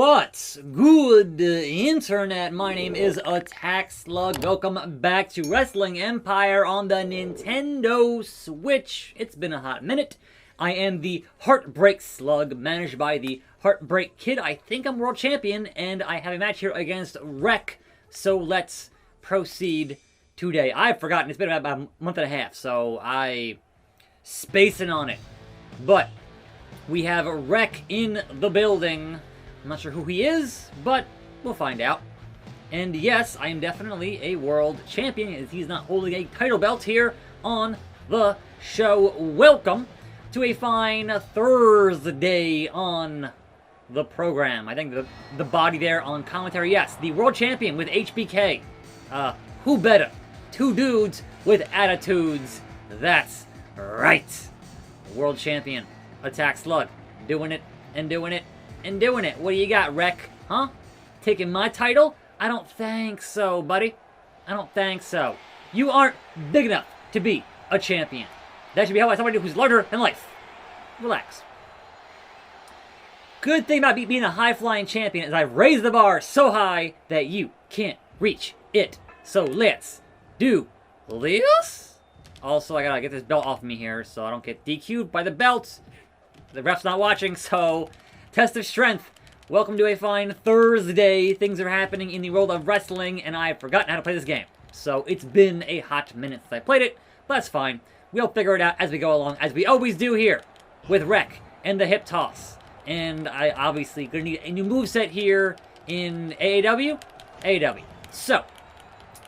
What's good, internet? My name is attackslug. Welcome back to Wrestling Empire on the Nintendo Switch. It's been a hot minute. I am the Heartbreak Slug, managed by the Heartbreak Kid. I think I'm world champion, and I have a match here against Wreck. So let's proceed today. I've forgotten. It's been about a month and a half, so I spacing on it. But we have Wreck in the building. I'm not sure who he is, but we'll find out. And yes, I am definitely a world champion, as he's not holding a title belt here on the show. Welcome to a fine Thursday on the program. I think the body there on commentary, yes, the world champion with HBK. Who better? Two dudes with attitudes. That's right. World champion, attackslug, doing it and doing it and doing it. What do you got, Wreck? Huh? Taking my title? I don't think so, buddy. I don't think so. You aren't big enough to be a champion. That should be held by somebody who's larger than life. Relax. Good thing about being a high-flying champion is I've raised the bar so high that you can't reach it. So let's do this. Also, I gotta get this belt off me here so I don't get DQ'd by the belt. The ref's not watching, so test of strength. Welcome to a fine Thursday. Things are happening in the world of wrestling, and I've forgotten how to play this game. So it's been a hot minute since I played it, but that's fine. We'll figure it out as we go along, as we always do here with Wreck and the hip toss. And I obviously gonna need a new moveset here in AEW. AEW. So,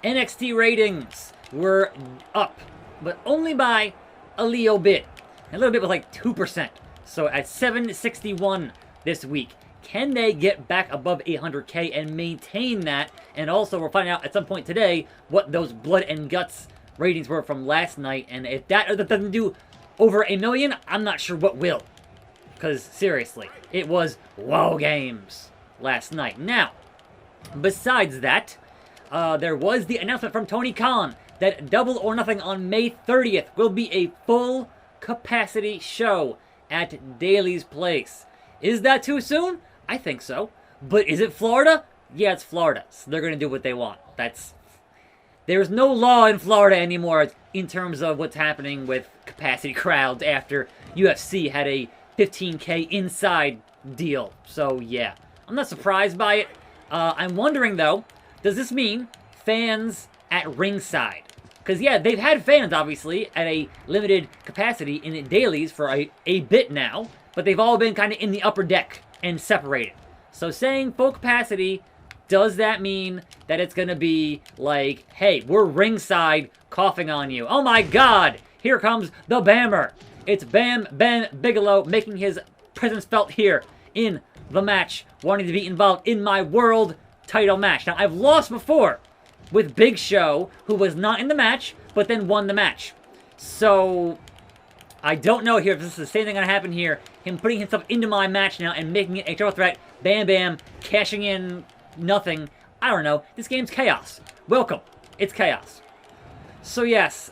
NXT ratings were up, but only by a little bit. A little bit was like 2%. So at 761 this week. Can they get back above 800K and maintain that? And also, we'll find out at some point today what those blood and guts ratings were from last night. And if that doesn't do over 1 million, I'm not sure what will. Because, seriously, it was wow games last night. Now, besides that, there was the announcement from Tony Khan that Double or Nothing on May 30th will be a full capacity show at Daly's Place. Is that too soon? I think so. But is it Florida? Yeah, it's Florida. So they're going to do what they want. There's no law in Florida anymore in terms of what's happening with capacity crowds after UFC had a 15K inside deal. So, yeah. I'm not surprised by it. I'm wondering, though, does this mean fans at ringside? Because, yeah, they've had fans, obviously, at a limited capacity in Dailies for a bit now, but they've all been kind of in the upper deck and separated. So saying full capacity, does that mean that it's going to be like, hey, we're ringside coughing on you? Oh my God, here comes the Bammer. It's Bam Ben Bigelow making his presence felt here in the match, wanting to be involved in my world title match. Now, I've lost before with Big Show, who was not in the match, but then won the match. So, I don't know here if this is the same thing going to happen here. Him putting himself into my match now and making it a triple threat. Bam Bam, cashing in nothing. I don't know. This game's chaos. Welcome. It's chaos. So yes,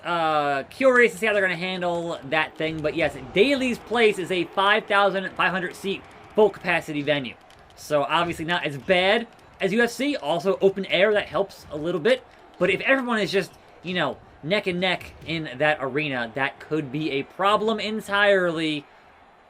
curious to see how they're going to handle that thing. But yes, Daly's Place is a 5,500 seat full capacity venue. So obviously not as bad as UFC. Also open air, that helps a little bit. But if everyone is just, you know, neck and neck in that arena, that could be a problem entirely.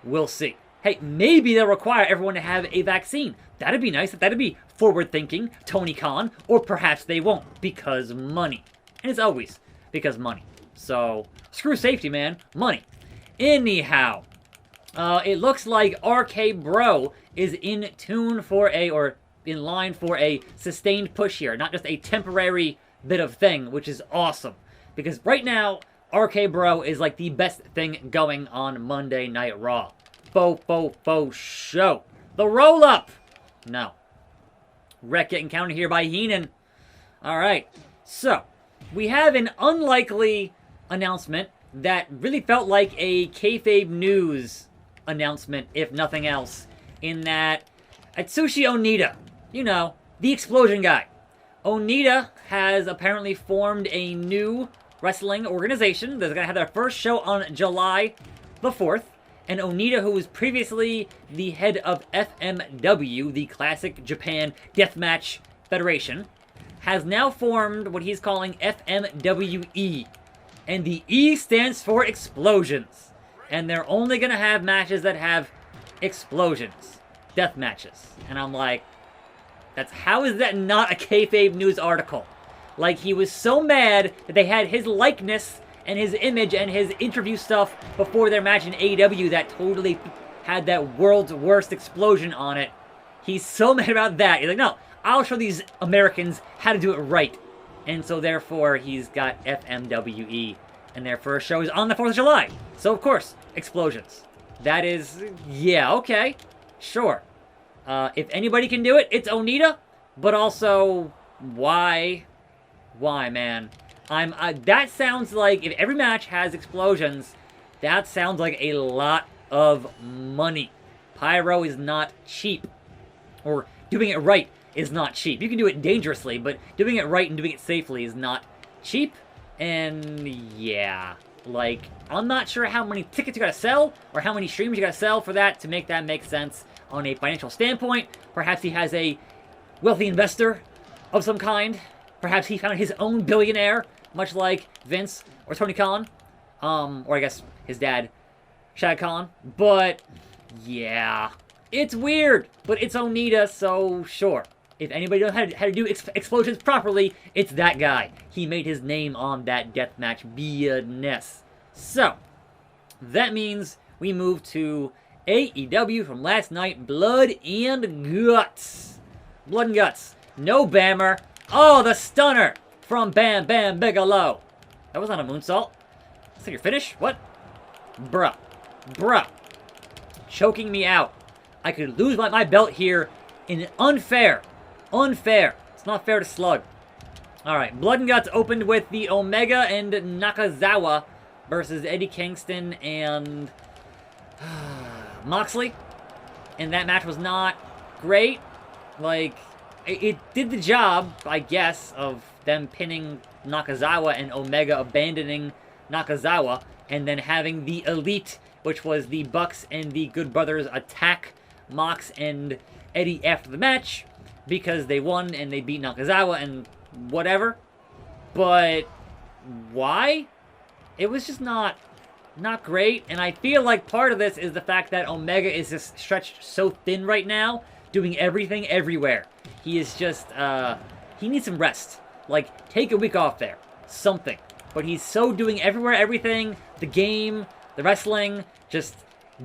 We'll see. Hey, maybe they'll require everyone to have a vaccine. That'd be nice. That'd be forward-thinking, Tony Khan. Or perhaps they won't, because money. And it's always because money. So, screw safety, man. Money. Anyhow, it looks like RK Bro is in tune for or in line for a sustained push here. Not just a temporary bit of thing, which is awesome. Because right now, RK Bro is like the best thing going on Monday Night Raw. Faux show. The roll-up! No. Wreck getting counted here by Heenan. Alright. So, we have an unlikely announcement that really felt like a kayfabe news announcement, if nothing else. In that, Atsushi Onita, you know, the explosion guy. Onita has apparently formed a new wrestling organization that's going to have their first show on July the 4th. And Onita, who was previously the head of FMW, the Classic Japan Deathmatch Federation, has now formed what he's calling FMWE. And the E stands for explosions. And they're only going to have matches that have explosions. Death matches. And I'm like, how is that not a kayfabe news article? Like, he was so mad that they had his likeness and his image and his interview stuff before their match in AEW that totally had that world's worst explosion on it. He's so mad about that. He's like, no, I'll show these Americans how to do it right. And so therefore, he's got FMWE. And their first show is on the 4th of July. So, of course, explosions. That is, yeah, okay. Sure. If anybody can do it, it's Onita. But also, why? Why, man? That sounds like, if every match has explosions, that sounds like a lot of money. Pyro is not cheap. Or doing it right is not cheap. You can do it dangerously, but doing it right and doing it safely is not cheap. And yeah, like, I'm not sure how many tickets you gotta sell or how many streams you gotta sell for that to make that make sense on a financial standpoint. Perhaps he has a wealthy investor of some kind. Perhaps he found his own billionaire, much like Vince or Tony Khan. Or I guess his dad, Shad Khan. But yeah, it's weird, but it's Onita, so sure. If anybody knows how to do explosions properly, it's that guy. He made his name on that deathmatch business. So, that means we move to AEW from last night, Blood and Guts. Blood and Guts. No Bammer. Oh, the stunner from Bam Bam Bigelow. That was not a moonsault. Is that your finish? What? Bruh. Bruh. Choking me out. I could lose my belt here in unfair. It's not fair to Slug. Alright, Blood and Guts opened with the Omega and Nakazawa versus Eddie Kingston and Moxley. And that match was not great. Like, it did the job, I guess, of them pinning Nakazawa and Omega abandoning Nakazawa and then having the Elite, which was the Bucks and the Good Brothers, attack Mox and Eddie after the match. Because they won and they beat Nakazawa and whatever. But why? It was just not great. And I feel like part of this is the fact that Omega is just stretched so thin right now, doing everything everywhere. He is just, he needs some rest. Like, take a week off there. Something. But he's so doing everywhere, everything. The game, the wrestling, just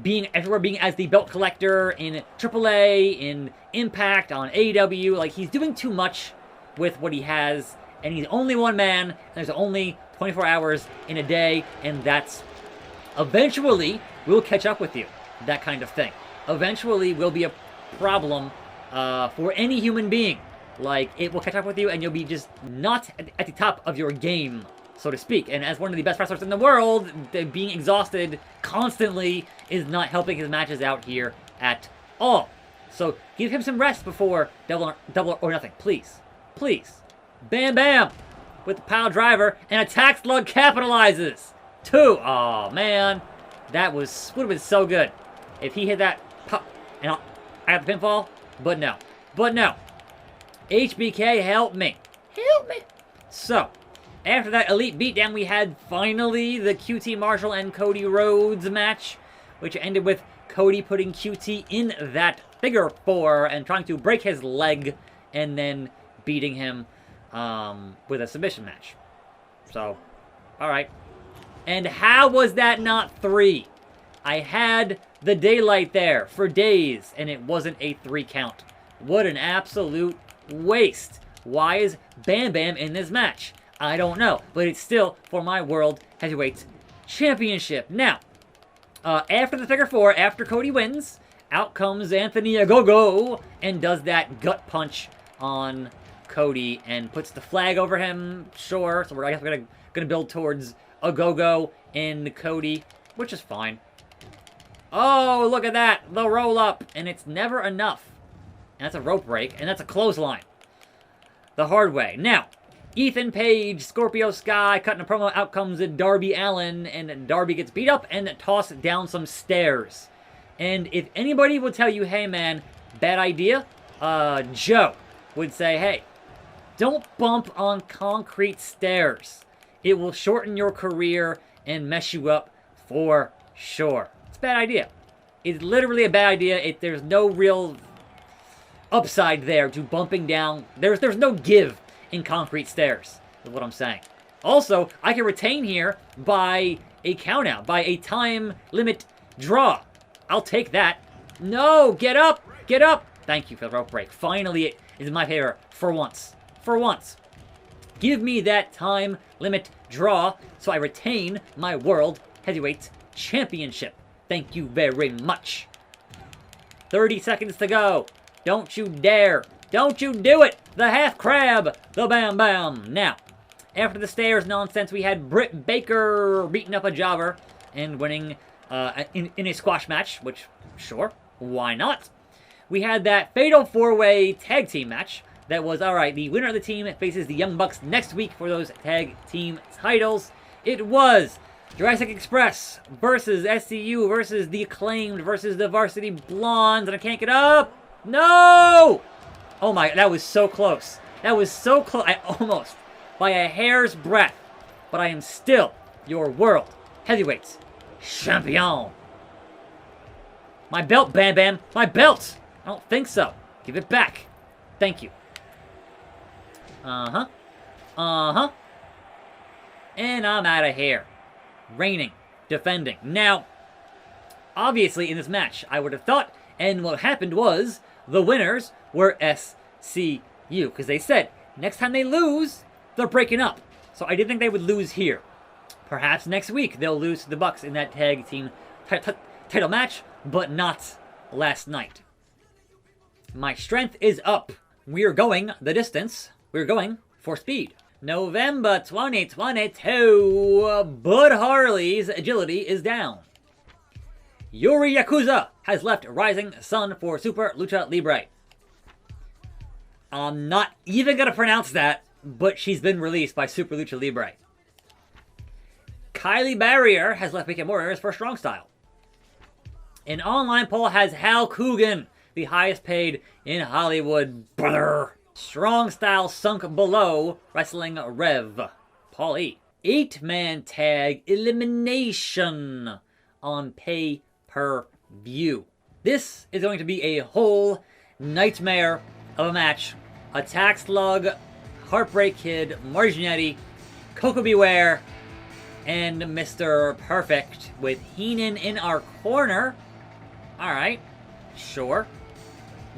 being everywhere, being as the belt collector in AAA, in Impact, on AEW. Like, he's doing too much with what he has, and he's only one man, and there's only 24 hours in a day, and that's eventually will catch up with you. That kind of thing. Eventually will be a problem for any human being. Like, it will catch up with you, and you'll be just not at the top of your game, so to speak. And as one of the best wrestlers in the world, being exhausted constantly is not helping his matches out here at all. So give him some rest before double or nothing, please. Please. Bam Bam with the pile driver, and attackslug capitalizes. 2. Oh man, that would have been so good if he hit that pop and I got the pinfall. But no. HBK, help me. Help me. So, after that Elite beatdown, we had finally the QT Marshall and Cody Rhodes match, which ended with Cody putting QT in that figure 4 and trying to break his leg and then beating him with a submission match. So, alright. And how was that not 3? I had the daylight there for days, and it wasn't a 3 count. What an absolute waste. Why is Bam Bam in this match? I don't know, but it's still for my World Heavyweight Championship. Now, after the figure 4, after Cody wins, out comes Anthony Ogogo and does that gut punch on Cody and puts the flag over him. Sure, so I guess we're gonna build towards Ogogo and Cody, which is fine. Oh, look at that, the roll up, and it's never enough. And that's a rope break, and that's a clothesline. The hard way. Now, Ethan Page, Scorpio Sky, cutting a promo. Out comes Darby Allin, and Darby gets beat up and tossed down some stairs. And if anybody would tell you, hey man, bad idea, Joe would say, hey, don't bump on concrete stairs. It will shorten your career and mess you up for sure. It's a bad idea. It's literally a bad idea. There's no real upside there to bumping down. There's no give in concrete stairs, is what I'm saying. Also, I can retain here by a countout, by a time limit draw. I'll take that. No, get up, get up. Thank you for the rope break. Finally, it is in my favor for once. For once. Give me that time limit draw so I retain my World Heavyweight Championship. Thank you very much. 30 seconds to go. Don't you dare. Don't you do it. The half crab. The bam bam. Now, after the stairs nonsense, we had Britt Baker beating up a jobber and winning in a squash match, which, sure, why not? We had that fatal 4-way tag team match that was, alright, the winner of the team faces the Young Bucks next week for those tag team titles. It was Jurassic Express versus SCU versus the Acclaimed versus the Varsity Blondes, and I can't get up. No! Oh my, that was so close. That was so close. I almost, by a hair's breadth, but I am still your World Heavyweight Champion. My belt, Bam Bam. My belt. I don't think so. Give it back. Thank you. Uh-huh. Uh-huh. And I'm out of here. Reigning. Defending. Now, obviously in this match, I would have thought, and what happened was, the winners were SCU. Because they said, next time they lose, they're breaking up. So I did think they would lose here. Perhaps next week they'll lose to the Bucks in that tag team title match, but not last night. My strength is up. We're going the distance. We're going for speed. November 2022, Bud Harley's agility is down. Yuri Yakuza has left Rising Sun for Super Lucha Libre. I'm not even going to pronounce that, but she's been released by Super Lucha Libre. Kylie Barrier has left Weekend Warriors for Strong Style. An online poll has Hal Coogan, the highest paid in Hollywood. Brother. Strong Style sunk below Wrestling Rev. Paul E. 8-man tag elimination on pay-per-view. This is going to be a whole nightmare of a match. Attackslug, Heartbreak Kid, Marginetti, Coco Beware, and Mr. Perfect with Heenan in our corner. Alright, sure.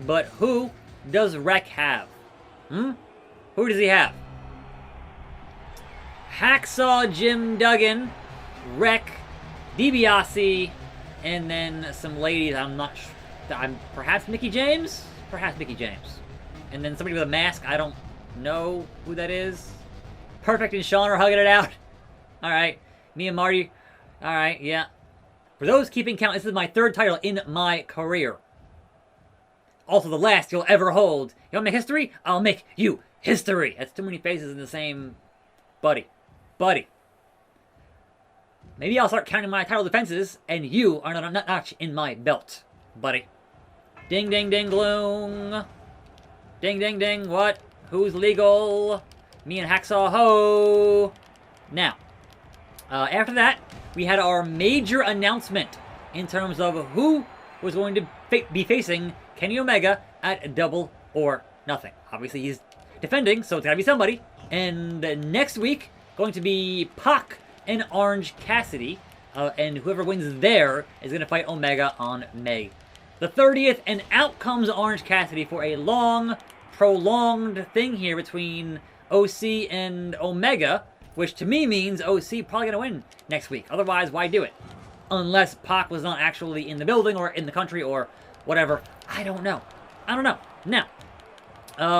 But who does Rec have? Who does he have? Hacksaw Jim Duggan, Rec, DiBiase, and then some ladies. I'm not sure. Perhaps Mickey James? Perhaps Mickey James. And then somebody with a mask. I don't know who that is. Perfect and Sean are hugging it out. Alright. Me and Marty. Alright, yeah. For those keeping count, this is my 3rd title in my career. Also the last you'll ever hold. You want to make history? I'll make you history. That's too many faces in the same... Buddy. Maybe I'll start counting my title defenses, and you are not a notch in my belt, buddy. Ding, ding, ding, gloom. Ding, ding, ding, what? Who's legal? Me and Hacksaw Ho. Now, after that, we had our major announcement in terms of who was going to be facing Kenny Omega at Double or Nothing. Obviously, he's defending, so it's gotta be somebody. And next week, going to be Pac and Orange Cassidy. And whoever wins there is going to fight Omega on May the 30th. And out comes Orange Cassidy for a long, prolonged thing here between OC and Omega, which to me means OC probably going to win next week. Otherwise, why do it? Unless Pac was not actually in the building or in the country or whatever. I don't know. Now,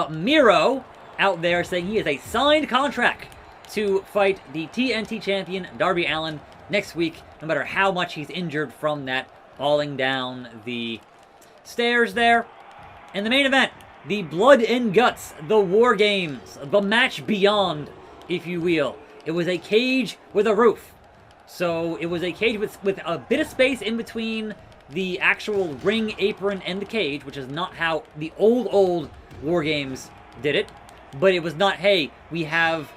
Miro out there saying he has a signed contract to fight the TNT champion Darby Allin next week, no matter how much he's injured from that falling down the stairs there. And the main event, the Blood and Guts, the War Games, the match beyond, if you will. It was a cage with a roof. So it was a cage with a bit of space in between the actual ring, apron, and the cage, which is not how the old War Games did it. But it was not, hey, we have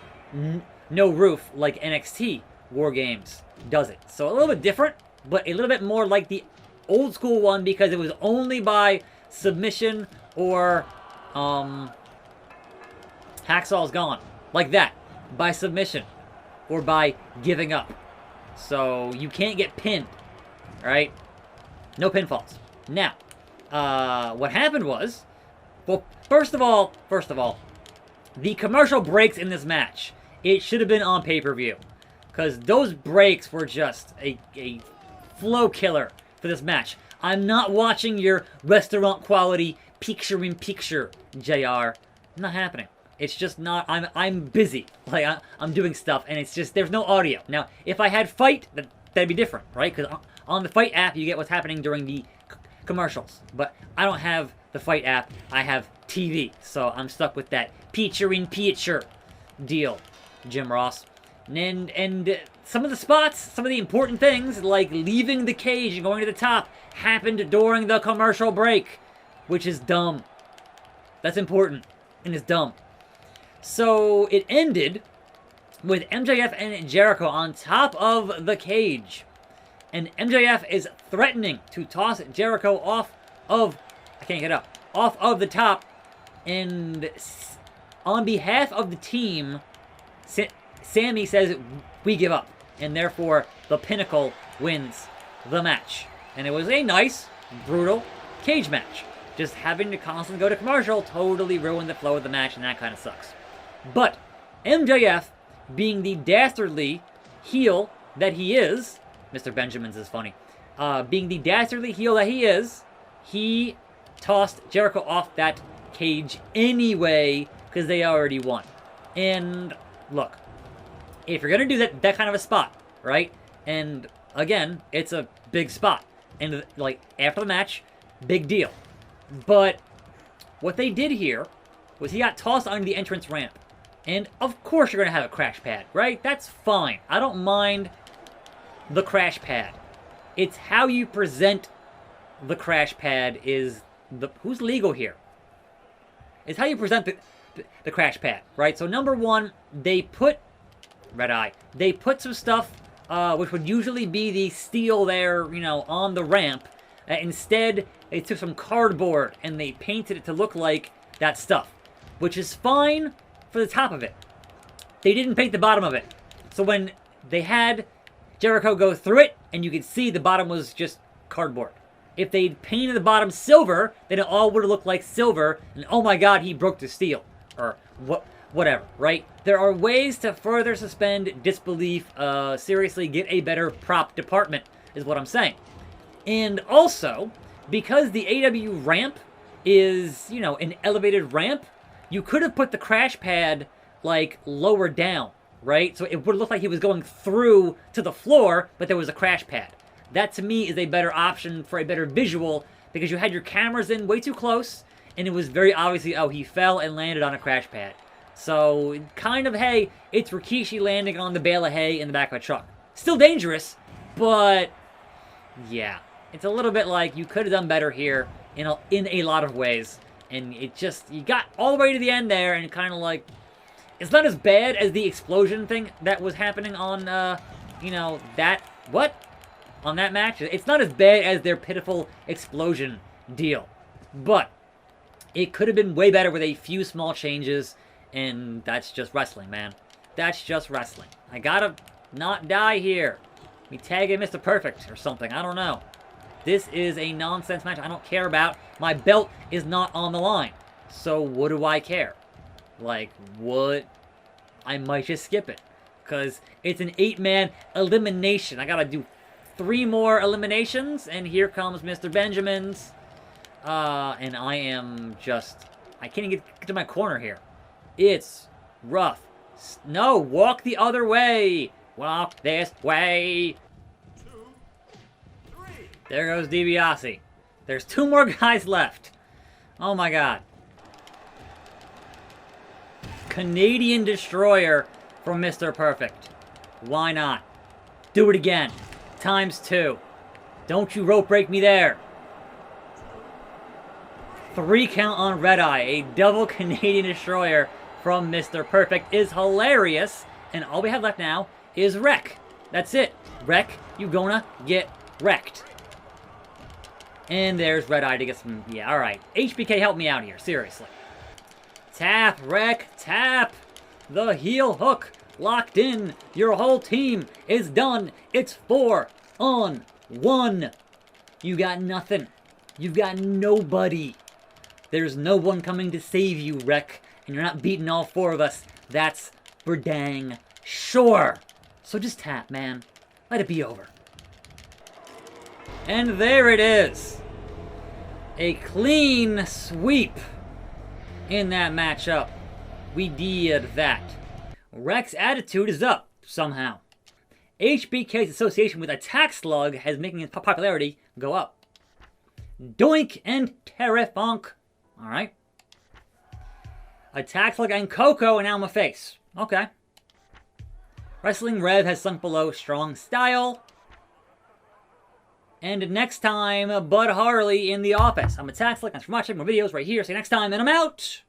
no roof like NXT War Games does it. So a little bit different, but a little bit more like the old school one because it was only by submission or Hacksaw's gone. Like that. By submission. Or by giving up. So you can't get pinned. Right? No pinfalls. Now, what happened was, well, first of all, the commercial breaks in this match, it should have been on pay-per-view. Because those breaks were just a flow killer for this match. I'm not watching your restaurant quality picture-in-picture, JR. Not happening. It's just not, I'm busy. Like, I'm doing stuff, and it's just, there's no audio. Now, if I had Fight, that'd be different, right? Because on the Fight app, you get what's happening during the commercials. But I don't have the Fight app, I have TV. So I'm stuck with that picture-in-picture deal, Jim Ross. And some of the spots, some of the important things, like leaving the cage and going to the top, happened during the commercial break, which is dumb. That's important, and it's dumb. So it ended with MJF and Jericho on top of the cage. And MJF is threatening to toss Jericho off of, I can't get up, off of the top. And on behalf of the team, Sammy says, we give up. And therefore, the Pinnacle wins the match. And it was a nice, brutal cage match. Just having to constantly go to commercial totally ruined the flow of the match, and that kind of sucks. But MJF, being the dastardly heel that he is, Mr. Benjamin's is funny, being the dastardly heel that he is, he tossed Jericho off that cage anyway, because they already won. And look, if you're going to do that kind of a spot, right? And again, it's a big spot. And like, after the match, big deal. But what they did here was he got tossed onto the entrance ramp. And of course you're going to have a crash pad, right? That's fine. I don't mind the crash pad. It's how you present the crash pad is the... Who's legal here? It's how you present the crash pad, right? So number one, they put... Red eye. They put some stuff, which would usually be the steel there, you know, on the ramp. Instead, they took some cardboard and they painted it to look like that stuff, which is fine for the top of it. They didn't paint the bottom of it. So when they had Jericho go through it, and you could see the bottom was just cardboard. If they'd painted the bottom silver, then it all would have looked like silver, and oh my god, he broke the steel. Or whatever, right? There are ways to further suspend disbelief, seriously get a better prop department, is what I'm saying. And also, because the AW ramp is, you know, an elevated ramp, you could have put the crash pad, like, lower down, right? So it would look like he was going through to the floor, but there was a crash pad. That, to me, is a better option for a better visual, because you had your cameras in way too close, and it was very obviously, oh, he fell and landed on a crash pad. So, kind of, hey, it's Rikishi landing on the bale of hay in the back of a truck. Still dangerous, but, yeah. It's a little bit like you could have done better here in a lot of ways. And it just, you got all the way to the end there, and kind of like, it's not as bad as the explosion thing that was happening on, you know, that, what? On that match. It's not as bad as their pitiful explosion deal. But, it could have been way better with a few small changes, and that's just wrestling, man. That's just wrestling. I gotta not die here. Me tag in Mr. Perfect or something, I don't know. This is a nonsense match I don't care about. My belt is not on the line. So what do I care? Like, what? I might just skip it. Because it's an 8-man elimination. I gotta do 3 more eliminations. And here comes Mr. Benjamin's. And I am just... I can't even get to my corner here. It's rough. No, walk the other way. Walk this way. There goes DiBiase. There's 2 more guys left. Oh my god. Canadian Destroyer from Mr. Perfect. Why not? Do it again. ×2. Don't you rope break me there. 3 count on Red Eye. A double Canadian Destroyer from Mr. Perfect is hilarious. And all we have left now is Wreck. That's it. Wreck, you gonna get wrecked. And there's Red Eye to get some... Yeah, alright. HBK, help me out here. Seriously. Tap, Wreck, tap. The heel hook. Locked in. Your whole team is done. It's 4 on 1. You got nothing. You've got nobody. There's no one coming to save you, Wreck. And you're not beating all 4 of us. That's for dang sure. So just tap, man. Let it be over. And there it is. A clean sweep in that matchup. We did that. Wreck's attitude is up somehow. HBK's association with attackslug has making his popularity go up. Doink and Terrafunk. Alright. Attackslug and Coco and now my face. Okay. Wrestling Rev has sunk below strong style. And next time, Bud Harley in the office. I'm attackslug. Thanks for watching more videos right here. See you next time, and I'm out.